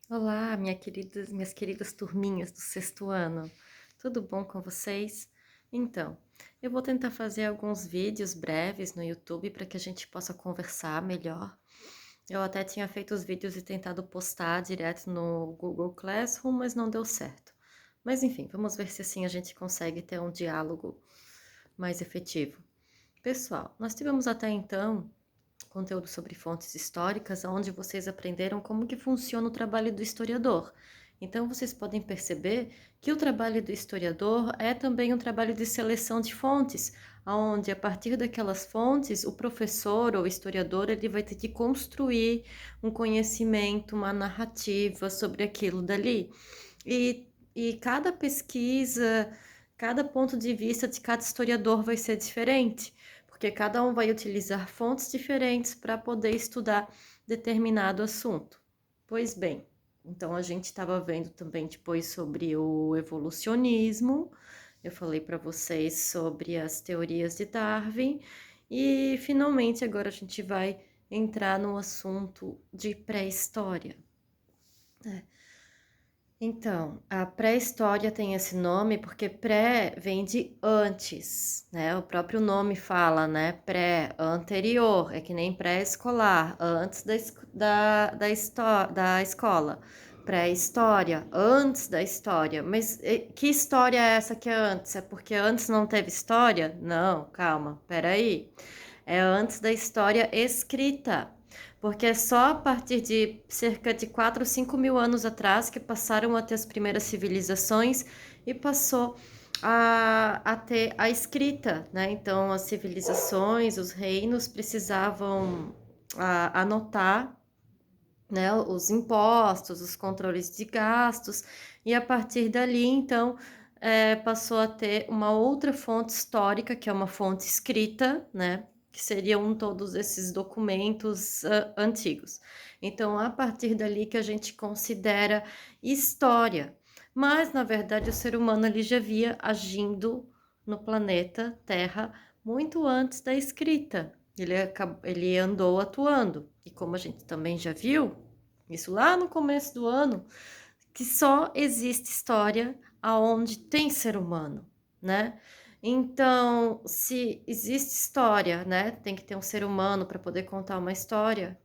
Olá, minhas queridas turminhas do sexto ano. Tudo bom com vocês? Então, eu vou tentar fazer alguns vídeos breves no YouTube para que a gente possa conversar melhor. Eu até tinha feito os vídeos e tentado postar direto no Google Classroom, mas não deu certo. Mas enfim, vamos ver se assim a gente consegue ter um diálogo mais efetivo. Pessoal, nós tivemos até então conteúdo sobre fontes históricas, onde vocês aprenderam como que funciona o trabalho do historiador. Então, vocês podem perceber que o trabalho do historiador é também um trabalho de seleção de fontes, onde a partir daquelas fontes, o professor ou historiador ele vai ter que construir um conhecimento, uma narrativa sobre aquilo dali. E cada pesquisa, cada ponto de vista de cada historiador vai ser diferente, porque cada um vai utilizar fontes diferentes para poder estudar determinado assunto. Pois bem, então a gente estava vendo também depois sobre o evolucionismo, eu falei para vocês sobre as teorias de Darwin, e finalmente agora a gente vai entrar no assunto de pré-história. Então, a pré-história tem esse nome porque pré vem de antes, né? O próprio nome fala, né? Pré, anterior, é que nem pré-escolar, antes da escola. Pré-história, antes da história. Mas que história é essa que é antes? É porque antes não teve história? Não, calma, peraí. É antes da história escrita. Porque é só a partir de cerca de 4 ou 5 mil anos atrás que passaram a ter as primeiras civilizações e passou a ter a escrita, né? Então, as civilizações, os reinos precisavam anotar, né, os impostos, os controles de gastos, e a partir dali, então, passou a ter uma outra fonte histórica, que é uma fonte escrita, né, que seriam todos esses documentos antigos. Então, a partir dali que a gente considera história. Mas, na verdade, o ser humano ele já via agindo no planeta Terra muito antes da escrita. Ele andou atuando. E como a gente também já viu, isso lá no começo do ano, que só existe história aonde tem ser humano, né? Então, se existe história, né, tem que ter um ser humano para poder contar uma história.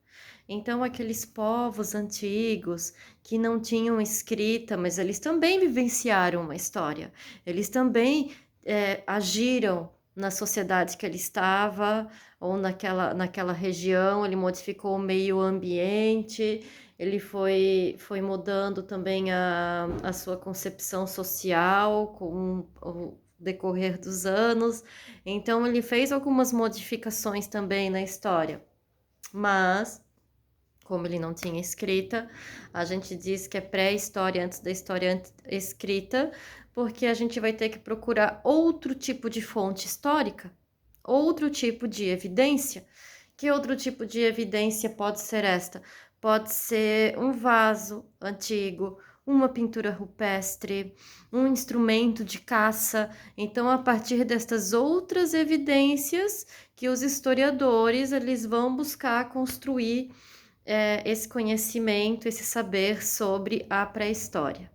Então, aqueles povos antigos que não tinham escrita, mas eles também vivenciaram uma história. Eles também agiram na sociedade que ele estava ou naquela região, ele modificou o meio ambiente, ele foi mudando também a sua concepção social com o decorrer dos anos. Então, ele fez algumas modificações também na história. Mas, como ele não tinha escrita, a gente diz que é pré-história antes da história escrita, porque a gente vai ter que procurar outro tipo de fonte histórica, outro tipo de evidência. Que outro tipo de evidência pode ser esta? Pode ser um vaso antigo, uma pintura rupestre, um instrumento de caça. Então, a partir destas outras evidências que os historiadores eles vão buscar construir esse conhecimento, esse saber sobre a pré-história.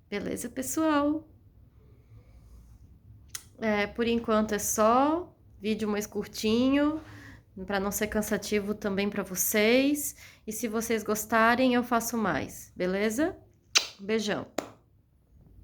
Beleza, pessoal? Por enquanto é só vídeo mais curtinho, para não ser cansativo também para vocês. E se vocês gostarem, eu faço mais, beleza? Beijão.